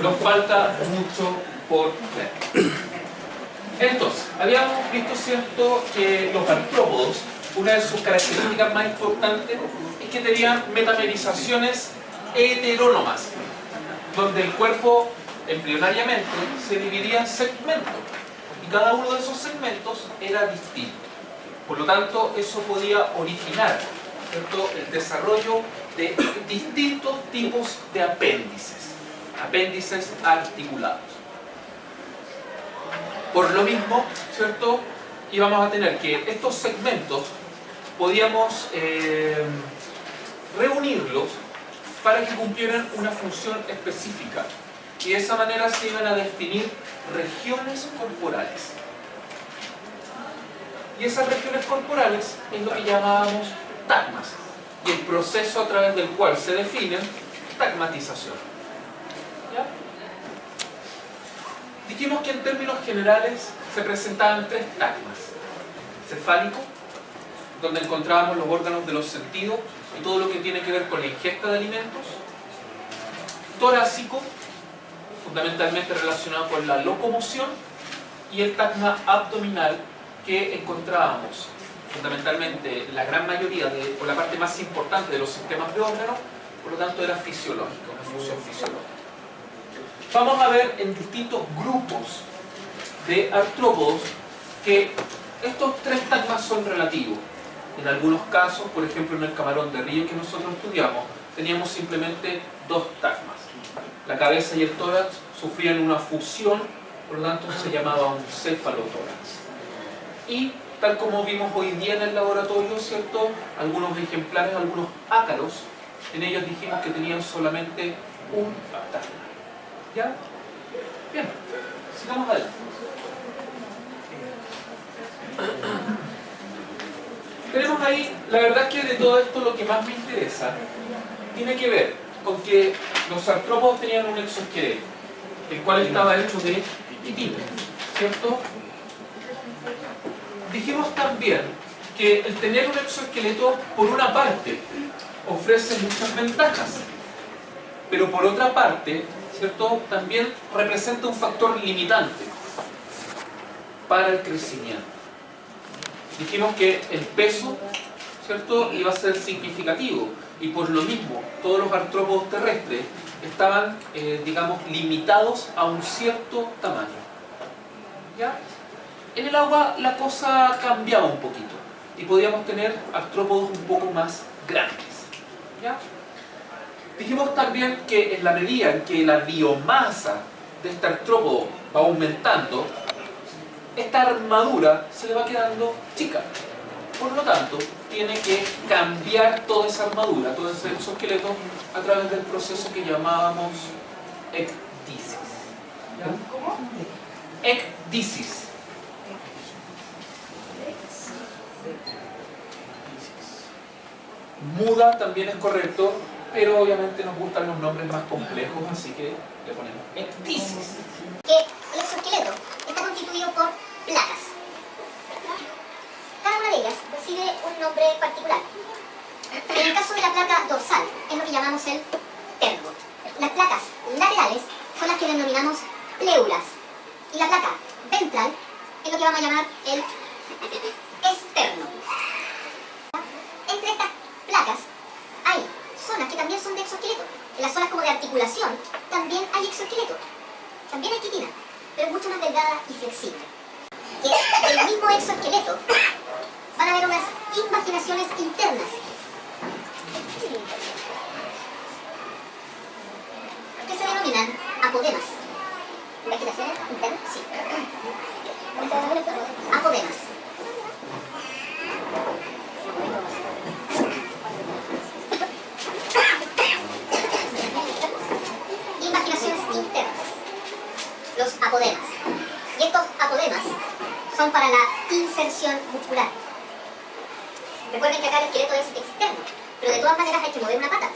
nos falta mucho por ver. Entonces, habíamos visto, ¿cierto?, que los artrópodos, una de sus características más importantes es que tenían metamerizaciones heterónomas, donde el cuerpo embrionariamente se dividía en segmentos y cada uno de esos segmentos era distinto. Por lo tanto, eso podía originar, ¿cierto?, el desarrollo de distintos tipos de apéndices articulados. Por lo mismo, ¿cierto?, íbamos a tener que estos segmentos podíamos reunirlos para que cumplieran una función específica y de esa manera se iban a definir regiones corporales. Y esas regiones corporales es lo que llamábamos tagmas y el proceso a través del cual se definen tagmatización. ¿Ya? Dijimos que en términos generales se presentaban tres tagmas: cefálico, donde encontrábamos los órganos de los sentidos y todo lo que tiene que ver con la ingesta de alimentos; torácico, fundamentalmente relacionado con la locomoción; y el tagma abdominal, que encontrábamos fundamentalmente la gran mayoría o la parte más importante de los sistemas de órganos, por lo tanto era fisiológica, una función fisiológica. Vamos a ver en distintos grupos de artrópodos que estos tres tagmas son relativos. En algunos casos, por ejemplo en el camarón de río que nosotros estudiamos, teníamos simplemente dos tagmas. La cabeza y el tórax sufrían una fusión, por lo tanto se llamaba un cefalotórax. Y tal como vimos hoy día en el laboratorio, ¿cierto?, algunos ejemplares, algunos ácaros, en ellos dijimos que tenían solamente un tagma. ¿Ya? Bien, sigamos adelante. Tenemos ahí, la verdad es que de todo esto lo que más me interesa tiene que ver con que los artrópodos tenían un exoesqueleto, el cual estaba hecho de quitina, ¿cierto? Dijimos también que el tener un exoesqueleto, por una parte, ofrece muchas ventajas, pero por otra parte, ¿cierto?, también representa un factor limitante para el crecimiento. Dijimos que el peso, ¿cierto?, iba a ser significativo y por lo mismo todos los artrópodos terrestres estaban, digamos, limitados a un cierto tamaño. ¿Ya? En el agua la cosa cambiaba un poquito y podíamos tener artrópodos un poco más grandes. ¿Ya? Dijimos también que en la medida en que la biomasa de este artrópodo va aumentando, esta armadura se le va quedando chica. Por lo tanto, tiene que cambiar toda esa armadura, todo ese exoesqueleto, a través del proceso que llamábamos ecdisis. ¿Ya? ¿Cómo? Ecdisis. Muda también es correcto, pero obviamente nos gustan los nombres más complejos, así que le ponemos ecdisis. Que el exoesqueleto está constituido por placas. Cada una de ellas recibe un nombre particular. En el caso de la placa dorsal, es lo que llamamos el terno. Las placas laterales son las que denominamos pléulas. Y la placa ventral es lo que vamos a llamar el esterno. Entre estas placas hay zonas que también son de exoesqueleto. En las zonas como de articulación también hay exoesqueleto. También hay quitina, pero es mucho más delgada y flexible. Que del mismo exoesqueleto van a haber unas invaginaciones internas que se denominan apodemas. ¿Invaginaciones internas? Sí. Apodemas. Invaginaciones internas. Los apodemas. Y estos apodemas son para la inserción muscular. Recuerden que acá el esqueleto es externo, pero de todas maneras hay que mover una pata,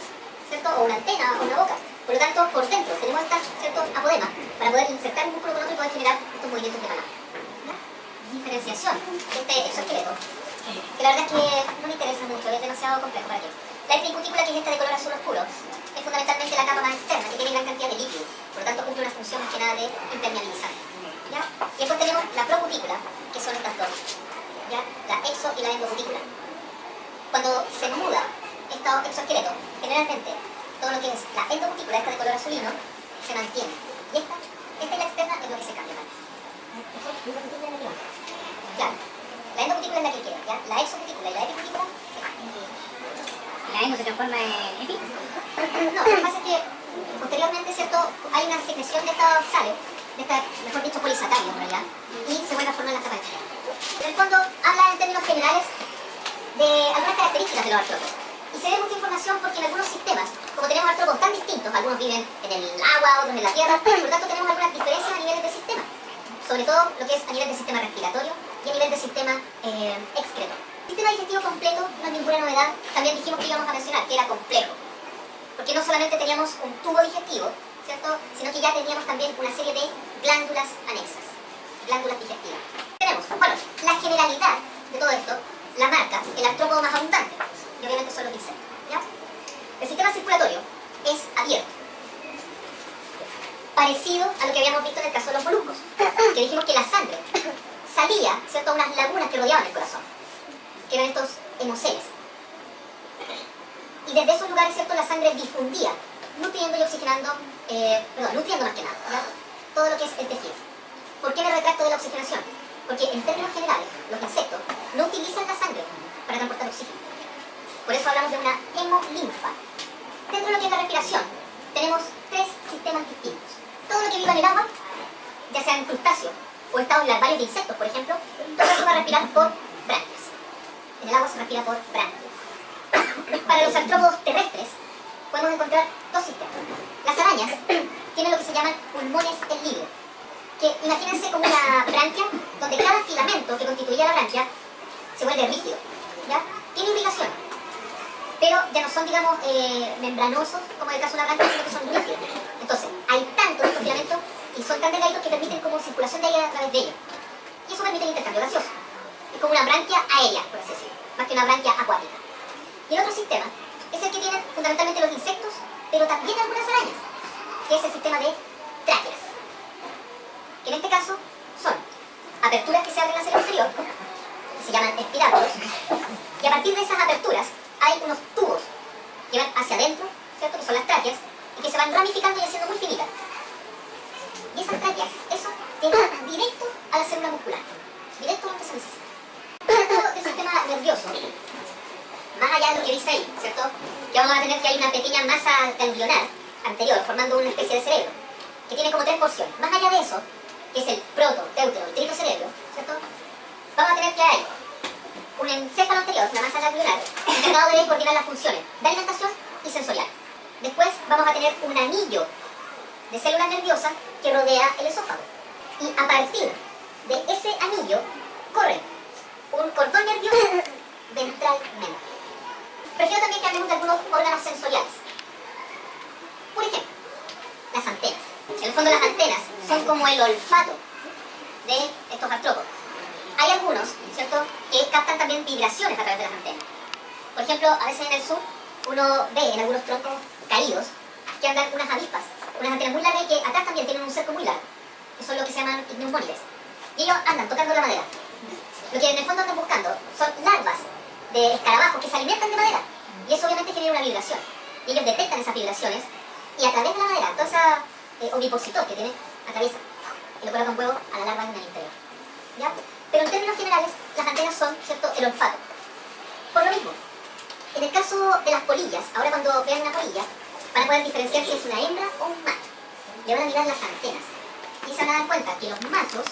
¿cierto? O una antena o una boca. Por lo tanto, por dentro tenemos estos ciertos apodemas para poder insertar un músculo con otro y poder generar estos movimientos de palanca. Diferenciación de este exoesqueleto, que la verdad es que no me interesa mucho, es demasiado complejo para ti. La epicutícula, que es esta de color azul oscuro, es fundamentalmente la capa más externa, que tiene gran cantidad de líquido, por lo tanto cumple función más que nada de impermeabilizar. ¿Ya? Y después tenemos la procutícula, que son estas dos, ¿ya? La exo y la endocutícula. Cuando se muda este exoesqueleto, generalmente todo lo que es la endocutícula, esta de color azulino, se mantiene. Y esta y la externa es lo que se cambia. Claro, la endocutícula es la que queda, ¿ya? La exocutícula y la epicutícula. ¿La endo se transforma en epi? No, lo que pasa es que posteriormente, ¿cierto? Hay una secreción de estas sales, de esta, mejor dicho, polisacáridos en realidad, y se vuelve a formar las capas externas. En el fondo, habla en términos generales de algunas características de los artrópodos. Y se ve mucha información porque en algunos sistemas, como tenemos artrópodos tan distintos, algunos viven en el agua, otros en la tierra, por lo tanto tenemos algunas diferencias a niveles de sistema. Sobre todo lo que es a nivel del sistema respiratorio y a nivel del sistema excretor. El sistema digestivo completo no es ninguna novedad, también dijimos que íbamos a mencionar que era complejo. Porque no solamente teníamos un tubo digestivo, ¿cierto? Sino que ya teníamos también una serie de glándulas anexas, glándulas digestivas. Tenemos, bueno, la generalidad de todo esto la marca el artrópodo más abundante, y obviamente son los insectos, ¿ya? El sistema circulatorio es abierto, parecido a lo que habíamos visto en el caso de los moluscos, que dijimos que la sangre salía, ¿cierto?, a unas lagunas que rodeaban el corazón, que eran estos hemoceles. Y desde esos lugares, ¿cierto?, la sangre difundía, nutriendo y oxigenando, nutriendo más que nada, ¿ya?, todo lo que es el tejido. ¿Por qué me retracto de la oxigenación? Porque en términos generales, los insectos no utilizan la sangre para transportar oxígeno. Por eso hablamos de una hemolinfa. Dentro de lo que es la respiración, tenemos tres sistemas distintos. Todo lo que viva en el agua, ya sean crustáceos o estados larvarios de insectos, por ejemplo, todo eso va a respirar por branquias. En el agua se respira por branquias. Para los artrópodos terrestres, podemos encontrar dos sistemas. Las arañas tienen lo que se llaman pulmones en libre, que imagínense como una branquia donde cada filamento que constituía la branquia se vuelve rígido, ¿ya? Tiene irrigación, pero ya no son, digamos, membranosos como en el caso de una branquia, sino que son rígidos. Entonces, hay tantos de estos filamentos y son tan delgaditos que permiten como circulación de aire a través de ellos. Y eso permite el intercambio gaseoso. Es como una branquia aérea, por así decirlo, más que una branquia acuática. Y el otro sistema es el que tienen fundamentalmente los insectos, pero también algunas arañas, que es el sistema de tráqueas, que en este caso son aperturas que se abren hacia el exterior, que se llaman espiráculos, y a partir de esas aperturas hay unos tubos que van hacia adentro, ¿cierto?, que son las tráqueas, y que se van ramificando y haciendo muy finitas. Y esas tráqueas, eso llega directo a la célula muscular, directo a lo que se necesita. Dentro del sistema nervioso, más allá de lo que dice ahí, ¿cierto?, que vamos a tener que hay una pequeña masa ganglionar anterior, formando una especie de cerebro, que tiene como tres porciones. Más allá de eso, que es el proto, deutero y tritocerebro, ¿cierto?, vamos a tener que hay un encéfalo anterior, una masa ganglionar, encargado de coordinar las funciones de alimentación y sensorial. Después vamos a tener un anillo de células nerviosas que rodea el esófago. Y a partir de ese anillo corre un cordón nervioso ventralmente. Prefiero también que hablemos de algunos órganos sensoriales. Por ejemplo, las antenas. En el fondo las antenas son como el olfato de estos artrópodos. Hay algunos, ¿cierto?, que captan también vibraciones a través de las antenas. Por ejemplo, a veces en el sur uno ve en algunos troncos caídos que andan unas avispas, unas antenas muy largas y que atrás también tienen un cerco muy largo, que son lo que se llaman igneumónides. Y ellos andan tocando la madera. Lo que en el fondo andan buscando son larvas de escarabajos que se alimentan de madera. Y eso obviamente genera una vibración. Y ellos detectan esas vibraciones y a través de la madera, toda esa ovipositor que tiene, atraviesa y le coloca un huevo a la larva en el interior. ¿Ya? Pero en términos generales, las antenas son, ¿cierto?, el olfato. Por lo mismo, en el caso de las polillas, ahora cuando vean una polilla, van a poder diferenciar si es una hembra o un macho. Le van a mirar las antenas. Y se van a dar cuenta que los machos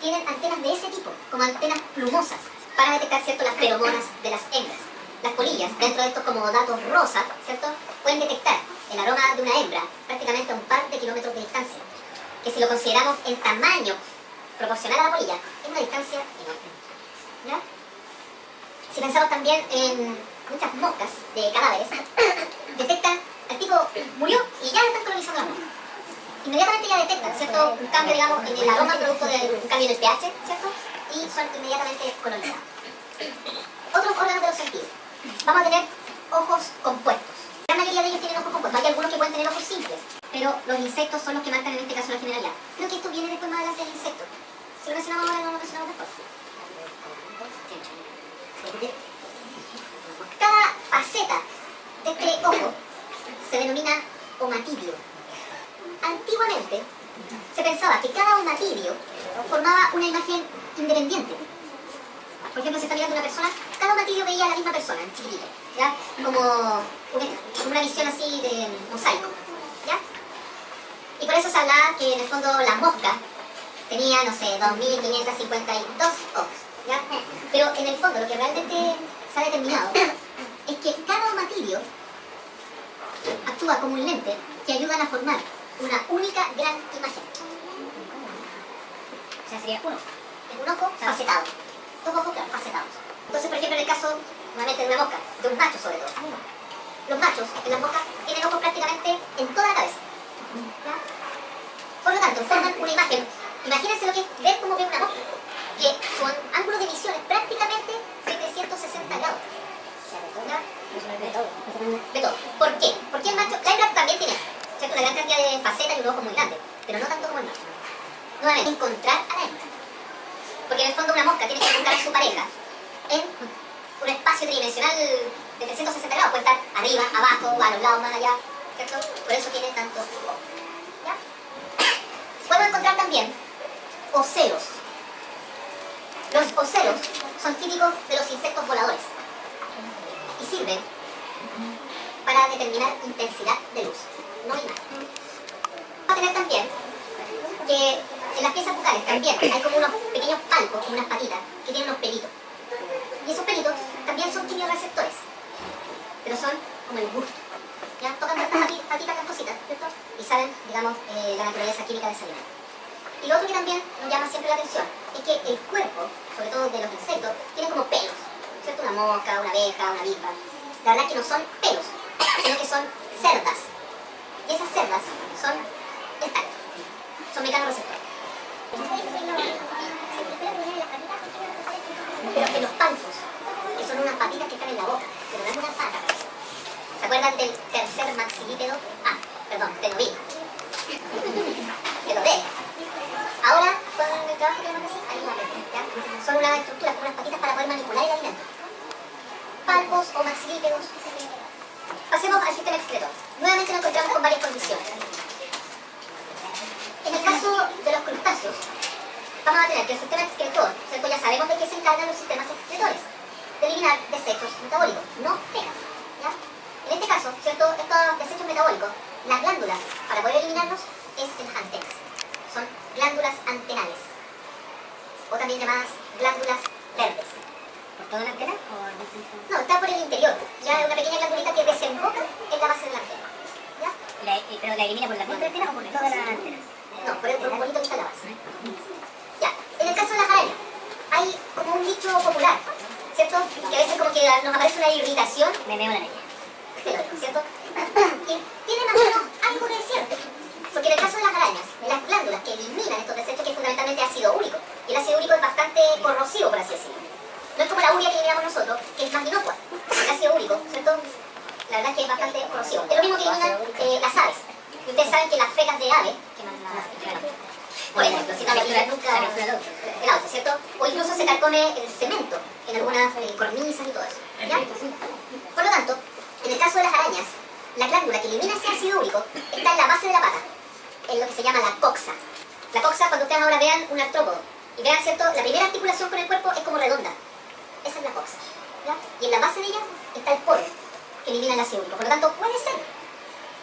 tienen antenas de ese tipo, como antenas plumosas, para detectar, ¿cierto?, las feromonas de las hembras. Las polillas, dentro de estos como datos rosa, ¿cierto?, pueden detectar el aroma de una hembra prácticamente a un par de kilómetros de distancia, que si lo consideramos en tamaño proporcional a la polilla, es una distancia enorme. ¿Ya? Si pensamos también en muchas moscas de cadáveres, detectan, el tipo murió y ya están colonizando la mosca. Inmediatamente ya detectan, ¿cierto?, un cambio, digamos, en el aroma producto de un cambio en el pH, ¿cierto?, y son inmediatamente colonizados. Otros órganos de los sentidos. Vamos a tener ojos compuestos. La mayoría de ellos tienen ojos compuestos. Hay algunos que pueden tener ojos simples, pero los insectos son los que marcan en este caso la generalidad. Creo que esto viene después más adelante del insecto. Si lo mencionamos ahora, no lo mencionamos después. Cada faceta de este ojo se denomina omatidio. Antiguamente se pensaba que cada omatidio formaba una imagen independiente. Por ejemplo, si está mirando una persona, cada omatidio veía a la misma persona, en chiquitito, ¿ya? Como una visión así de mosaico, ¿ya? Y por eso se hablaba que en el fondo la mosca tenía, no sé, 2552 ojos, ¿ya? Pero en el fondo lo que realmente se ha determinado es que cada omatidio actúa como un lente que ayudan a formar una única gran imagen. O sea, sería uno. Es un ojo facetado. Dos ojos, claro, facetados. Entonces, por ejemplo, en el caso, nuevamente, de una mosca, de un macho sobre todo. Los machos en las moscas tienen ojos prácticamente en toda la cabeza. ¿Ya? Por lo tanto, forman una imagen. Imagínense lo que es ver cómo ve una mosca, que son ángulos de visión es prácticamente de 360 grados. ¿Ya? De todo. ¿Por qué? Porque el macho, la hembra también tiene, ¿cierto?, una gran cantidad de facetas y un ojo muy grande, pero no tanto como el macho. Nuevamente, encontrar a la hembra. Porque en el fondo una mosca tiene que encontrar a su pareja en un espacio tridimensional de 360 grados. Puede estar arriba, abajo, a los lados, más allá, ¿cierto? Por eso tiene tanto ojo. ¿Ya? Podemos encontrar también ocelos. Los ocelos son típicos de los insectos voladores y sirven para determinar intensidad de luz, no imagen. Vamos a tener también que en las piezas bucales también hay como unos pequeños palpos, como unas patitas, que tienen unos pelitos. Y esos pelitos también son quimioreceptores, pero son como el gusto. ¿Ya? Tocan estas patitas las cositas, ¿cierto? Y saben, digamos, la naturaleza química de ese alimento. Y lo otro que también nos llama siempre la atención es que el cuerpo, sobre todo de los insectos, tiene como pelos, ¿cierto? Una mosca, una abeja, una avispa. La verdad es que no son pelos, sino que son cerdas. Y esas cerdas son estactos, son mecanorreceptores. Pero que los palpos, que son unas patitas que están en la boca, pero no es una pata. ¿Se acuerdan del tercer maxilípedo? Ah, perdón, tenoví. Pero de. Ahora, con el trabajo que vamos a hacer, hay una ¿ya? Son unas estructuras como unas patitas para poder manipular el alimento. Palpos o maxilípedos. Pasemos al sistema excretor. Nuevamente nos encontramos con varias condiciones. En el caso de los crustáceos, vamos a tener que el sistema excretor, ¿cierto? Ya sabemos de qué se encargan los sistemas excretores, de eliminar desechos metabólicos, no fegas, ¿ya? En este caso, ¿cierto? Estos desechos metabólicos, las glándulas, para poder eliminarlos, es en las antenas. Son glándulas antenales, o también llamadas glándulas verdes. ¿Por toda la antena o No, está por el interior, ya es una pequeña glandulita que desemboca en la base de la antena, ¿ya? pero la elimina por la punta antena o por toda la antena? No, por un bonito que está en la base. Ya, en el caso de las arañas, hay como un dicho popular, ¿cierto? Que a veces como que nos aparece una irritación, Me veo la araña. ¿cierto? Que tiene más o menos algo de cierto. Porque en el caso de las arañas, las glándulas que eliminan estos desechos, que es fundamentalmente ácido úrico, y el ácido úrico es bastante corrosivo, por así decirlo. No es como la urea que eliminamos nosotros, que es más inocua. El ácido úrico, ¿cierto? La verdad es que es bastante corrosivo. Es lo mismo que eliminan las aves. Y ustedes saben que las fecas de ave, por ejemplo, si no le tiran nunca el auto, ¿cierto? O incluso se carcome el cemento en algunas cornisas y todo eso, ¿ya? Por lo tanto, en el caso de las arañas, la glándula que elimina ese ácido úrico está en la base de la pata, en lo que se llama la coxa. La coxa, cuando ustedes ahora vean un artrópodo y vean, ¿cierto? La primera articulación con el cuerpo es como redonda. Esa es la coxa, ¿ya? Y en la base de ella está el poro que elimina el ácido úrico. Por lo tanto, puede ser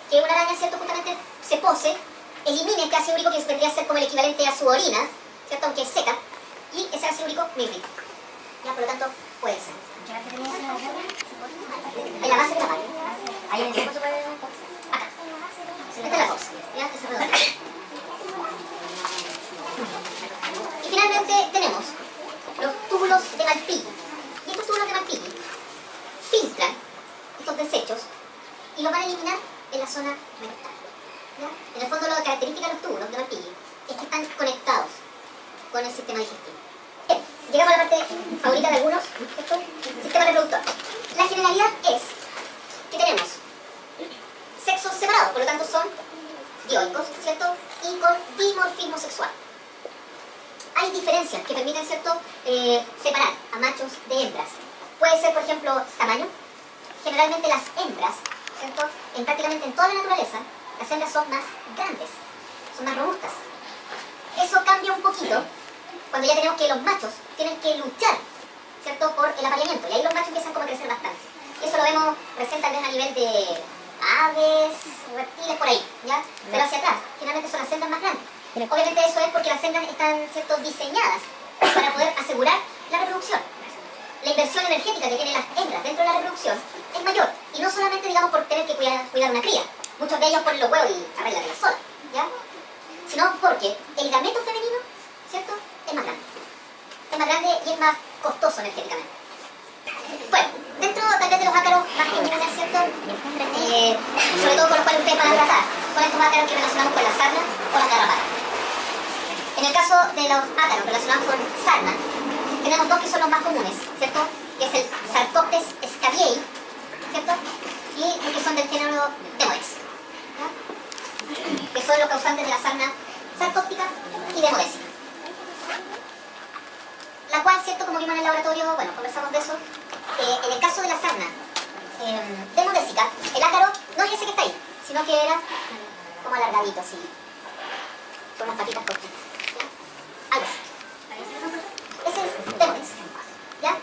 que una araña, ¿cierto?, justamente se pose, elimine este ácido úrico que vendría a ser como el equivalente a su orina, ¿cierto?, aunque es seca, y ese ácido úrico me irrita. ¿Ya? Por lo tanto, puede ser. En la base de la pata. Ahí en el tiempo. Acá. Esta es la coxa. ¿Ya? Esa redonda. Y finalmente tenemos los túbulos de Malpighi. Y estos túbulos de Malpighi filtran estos desechos y los van a eliminar en la zona rectal. ¿Ya? En el fondo, la característica de los túbulos de Malpighi es que están conectados con el sistema digestivo. Bien, llegamos a la parte favorita de algunos, ¿cierto? Sistema reproductor. La generalidad es tanto son dioicos, ¿cierto? Y con dimorfismo sexual. Hay diferencias que permiten, ¿cierto?, separar a machos de hembras. Puede ser, por ejemplo, tamaño. Generalmente las hembras, ¿cierto?, prácticamente en toda la naturaleza, las hembras son más grandes, son más robustas. Eso cambia un poquito cuando ya tenemos que los machos tienen que luchar, ¿cierto?, por el apareamiento. Y ahí los machos empiezan como a crecer bastante. Eso lo vemos recién tal vez a nivel de aves, reptiles, por ahí, ¿ya? Pero hacia atrás, generalmente son las hembras más grandes. Obviamente eso es porque las hembras están, ¿cierto?, diseñadas para poder asegurar la reproducción. La inversión energética que tienen las hembras dentro de la reproducción es mayor. Y no solamente, digamos, por tener que cuidar una cría. Muchos de ellos ponen los huevos y arreglan la sola, ¿ya? Sino porque el gameto femenino, ¿cierto?, es más grande. Es más grande y es más costoso energéticamente. Bueno, dentro tal vez de los ácaros más comunes, ¿cierto?, sobre todo con los cuales ustedes van a tratar, son estos ácaros que relacionamos con la sarna o las garrapatas. En el caso de los ácaros relacionados con sarna, tenemos dos que son los más comunes, ¿cierto?, que es el Sarcoptes scabiei, ¿cierto?, y que son del género Demodex, ¿ya?, que son los causantes de la sarna sarcóptica y demodésica. La cual, ¿cierto?, como vimos en el laboratorio, bueno, conversamos de eso, en el caso de la sarna demodésica, el ácaro no es ese que está ahí, sino que era como alargadito, así, con las patitas cortitas, ¿ya?, algo así. Ese es Demodex, ¿ya?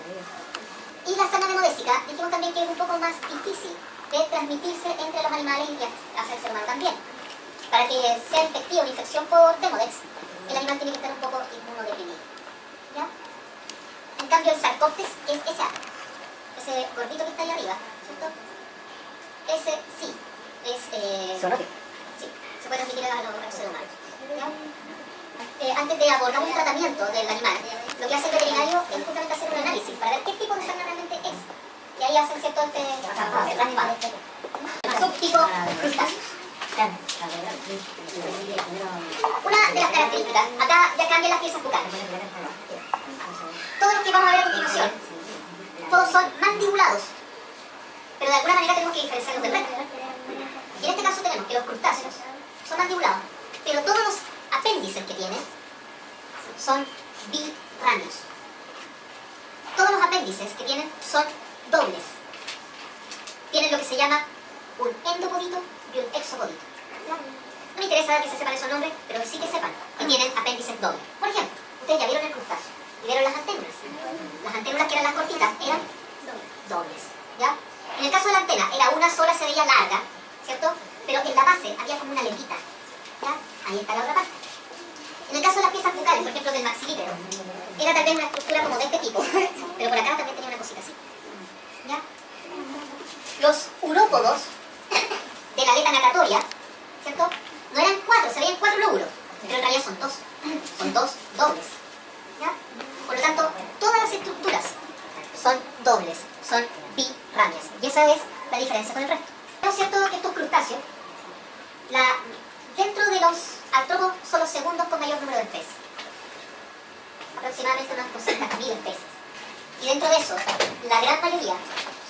Y la sarna demodésica, dijimos también que es un poco más difícil de transmitirse entre los animales y hacia el ser humano también. Para que sea efectiva una infección por Demodex, el animal tiene que estar un poco inmunodeprimido, ¿ya? En cambio, el Sarcoptes es ese gordito que está ahí arriba, ¿cierto? Ese sí, es... zoonótico. Sí, se puede transmitir a los seres humanos, ¿ya? Antes de abordar un tratamiento del animal, lo que hace el veterinario es justamente hacer un análisis para ver qué tipo de sarna realmente es. Y ahí hacen, ¿cierto?, el animal. Subtipo crustáceos. Una de las características, acá ya cambian las piezas bucales. Todos los que vamos a ver a continuación, todos son mandibulados, pero de alguna manera tenemos que diferenciarlos del resto. Y en este caso tenemos que los crustáceos son mandibulados, pero todos los apéndices que tienen son birráneos. Todos los apéndices que tienen son dobles. Tienen lo que se llama un endopodito y un exopodito. No me interesa que se sepan esos nombres, pero sí que sepan que tienen apéndices dobles. Por ejemplo, ustedes ya vieron el crustáceo y vieron las anténulas. Las anténulas que eran las cortitas eran dobles, ¿ya? En el caso de la antena, era una sola, se veía larga, ¿cierto? Pero en la base había como una lentita, ¿ya? Ahí está la otra parte. En el caso de las piezas bucales, por ejemplo, del maxilípero, era tal vez una estructura como de este tipo, pero por acá también tenía una cosita así, ¿ya? Los urópodos de la aleta natatoria, ¿cierto?, no eran 4, se veían 4 lóbulos, pero en realidad son dos dobles, ¿ya? Por lo tanto, todas las estructuras son dobles, son birráneas, y esa es la diferencia con el resto. Es cierto que estos crustáceos, dentro de los artrópodos, son los segundos con mayor número de especies, aproximadamente unas 200.000 especies, y dentro de eso, la gran mayoría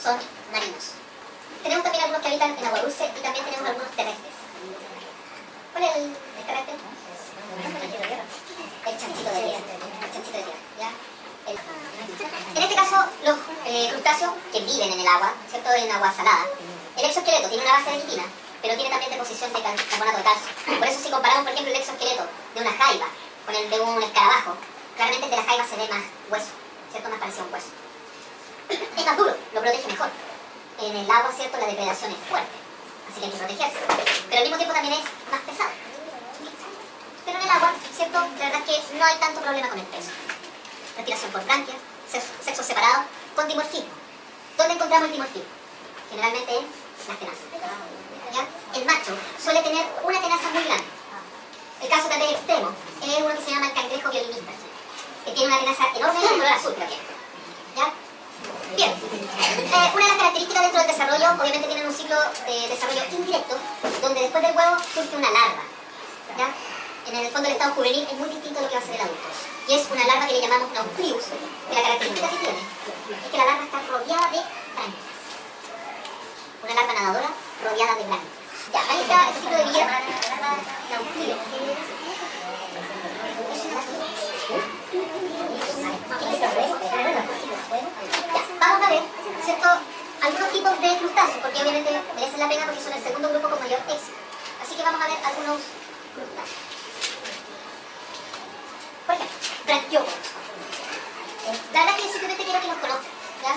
son marinos. Tenemos también algunos que habitan en agua dulce y también tenemos algunos terrestres. ¿Cuál es el terrestre? El chanchito de tierra. El chanchito de tierra, ¿ya? En este caso, los crustáceos que viven en el agua, ¿cierto?, en agua salada, el exoesqueleto tiene una base de quitina, pero tiene también deposición de carbonato de calcio. Por eso si comparamos, por ejemplo, el exoesqueleto de una jaiba con el de un escarabajo, claramente el de la jaiba se ve más hueso, ¿cierto?, más parecido a un hueso. Es más duro, lo protege mejor. En el agua, ¿cierto?, la depredación es fuerte, así que hay que protegerse. Pero al mismo tiempo también es más pesado. Pero en el agua, ¿cierto?, la verdad es que no hay tanto problema con el peso. Respiración por branquias, sexo separado, con dimorfismo. ¿Dónde encontramos el dimorfismo? Generalmente en las tenazas, ¿ya? El macho suele tener una tenaza muy grande. El caso tal vez extremo es uno que se llama el cangrejo violinista, que tiene una tenaza enorme de color azul, creo que, ¿ya? Bien, una de las características dentro del desarrollo, obviamente tienen un ciclo de desarrollo indirecto, donde después del huevo surge una larva, ¿ya? En el fondo el estado juvenil es muy distinto a lo que va a ser el adulto. Y es una larva que le llamamos nauplius, que la característica que tiene es que la larva está rodeada de branquias. Una larva nadadora rodeada de branquias. Ya, ahí está el ciclo de vida. Ya, vamos a ver, ¿cierto? Algunos tipos de crustáceos, porque obviamente merecen la pena porque son el segundo grupo con mayor éxito. Así que vamos a ver algunos crustáceos. Por ejemplo, branquiópodos. La verdad es que simplemente quiero que los conozcan, ¿ya?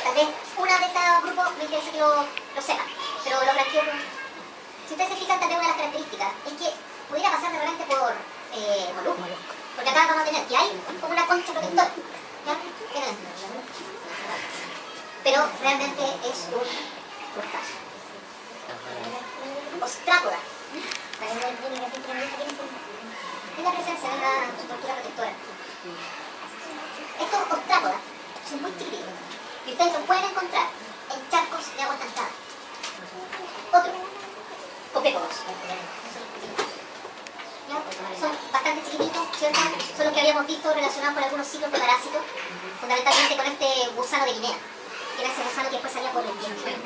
Tal vez una de cada grupo me interesa que lo sepan, pero los branquiópodos, si ustedes se fijan, también una de las características es que pudiera pasar de repente por molusco, porque acá vamos a tener que hay como una concha protectora, ¿ya? Pero realmente es un crustáceo. Ostrápoda. Es la presencia de una estructura protectora. Estos ostrápodas son muy chiquititos y ustedes los pueden encontrar en charcos de agua estancada. Otro, copépodos. Son bastante chiquititos, ¿cierto? Son los que habíamos visto relacionados con algunos ciclos de parásitos, fundamentalmente con este gusano de Guinea, que era ese gusano que después salía por el viento, el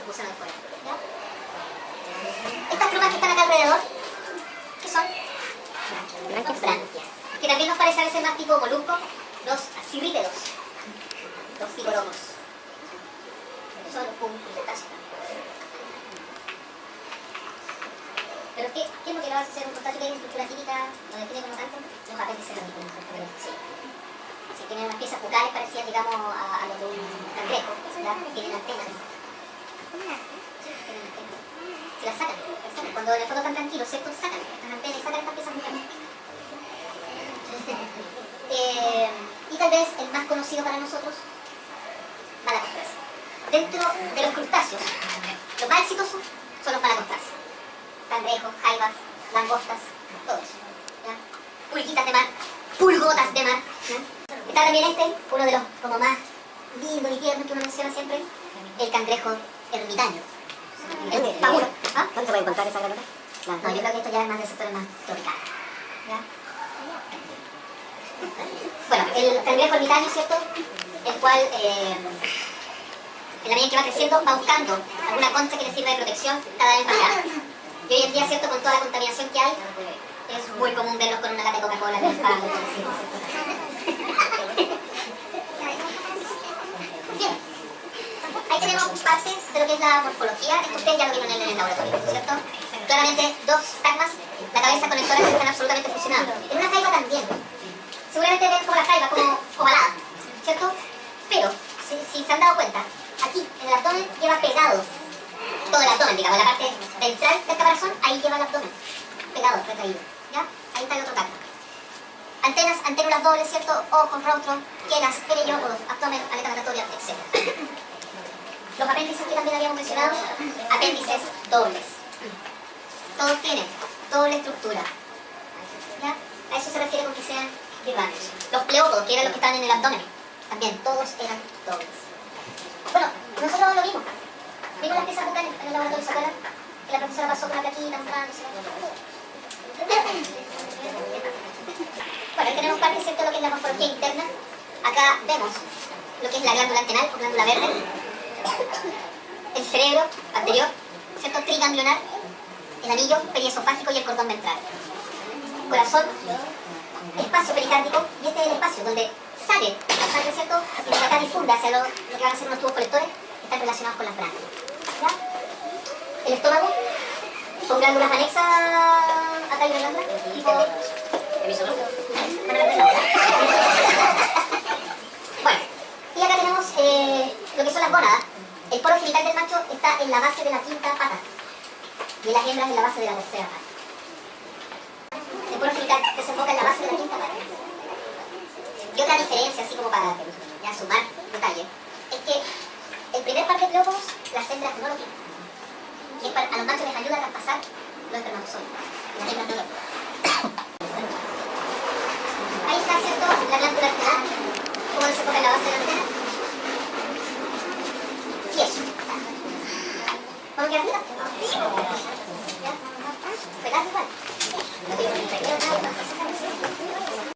gusano de fuera. ¿Ya? Estas plumas que están acá alrededor, ¿qué son? Branquias. Que también nos parece a veces más tipo molusco, los cirrípedos, los pigoromos. Son un crustáceo. Pero ¿qué es lo que lo hace ser un crustáceo que tiene estructura típica? ¿Lo define como tanto? Los apéndices radicular. Sí. Si tienen unas piezas bucales parecidas, digamos, a los de un cangrejo, ¿verdad? Tienen antenas. Sí, tienen antenas. Se las sacan. Cuando en el fondo están tranquilos, ¿cierto? Sacan estas antenas y sacan estas piezas bucales. Y tal vez el más conocido para nosotros, Malacostraces. Dentro de los crustáceos, los más exitosos son los Malacostraces. Cangrejos, jaivas, langostas, todo eso. ¿Ya? Pulguitas de mar, pulgotas de mar. ¿Ya? Está también uno de los como más lindos y tiernos que uno menciona siempre, el cangrejo ermitaño. El pavuro. ¿Ah? ¿Dónde se puede encontrar esa granota? No, yo creo que esto ya es más de sectores más tropicales. ¿Ya? Bueno, el cangrejo ermitaño, ¿cierto? El cual, en la medida en que va creciendo, va buscando alguna concha que le sirva de protección cada vez más grande. Y hoy en día, ¿cierto? Con toda la contaminación que hay, es muy común verlos con una lata de Coca-Cola disparando. Bien. Ahí tenemos parte de lo que es la morfología. Esto ustedes ya lo vieron en el laboratorio, ¿cierto? Claramente, dos tagmas, la cabeza con el tórax están absolutamente fusionados. En una jaiba también. Seguramente ven como la jaiba, como ovalada, ¿cierto? Pero, si se han dado cuenta, aquí, en el abdomen, lleva pegado todo el abdomen, digamos, la parte ventral del caparazón, ahí lleva el abdomen, pegado, retraído, ¿ya? Ahí está el otro tagma. Antenas, anténulas dobles, ¿cierto? Ojos, rostro, quelas, perillópodos, abdomen, aleta natatoria, etc. Los apéndices que también habíamos mencionado, apéndices dobles. Todos tienen doble estructura, ¿ya? A eso se refiere con que sean bivalves. Los pleópodos, que eran los que estaban en el abdomen, también todos eran dobles. Bueno, nosotros lo vimos. Vimos las piezas bucales en el laboratorio, ¿se acuerdan? Que la profesora pasó con la plaquita, mostrándose. Bueno, ahí tenemos parte, ¿cierto?, lo que es la morfología interna. Acá vemos lo que es la glándula antenal o glándula verde. El cerebro anterior, ¿cierto?, triganglionar. El anillo periesofágico y el cordón ventral. Corazón, espacio pericárdico, y este es el espacio donde sale la sangre, ¿cierto?, y de acá difunde hacia lo que van a ser unos tubos colectores que están relacionados con las branquias. ¿Ya? El estómago, con glándulas anexas acá hay una glándula, tipo... Bueno, y acá tenemos lo que son las gónadas. El poro genital del macho está en la base de la quinta pata y las hembras en la base de la tercera pata. El poro genital desemboca en la base de la quinta pata. Y otra diferencia, así como para ya sumar detalle, es que el primer par de pleópodos, las hembras no lo tienen. Y a los machos les ayuda a traspasar los espermatozoides. Las hembras no lo tienen. Ahí está, ¿cierto?, la glándula antenal.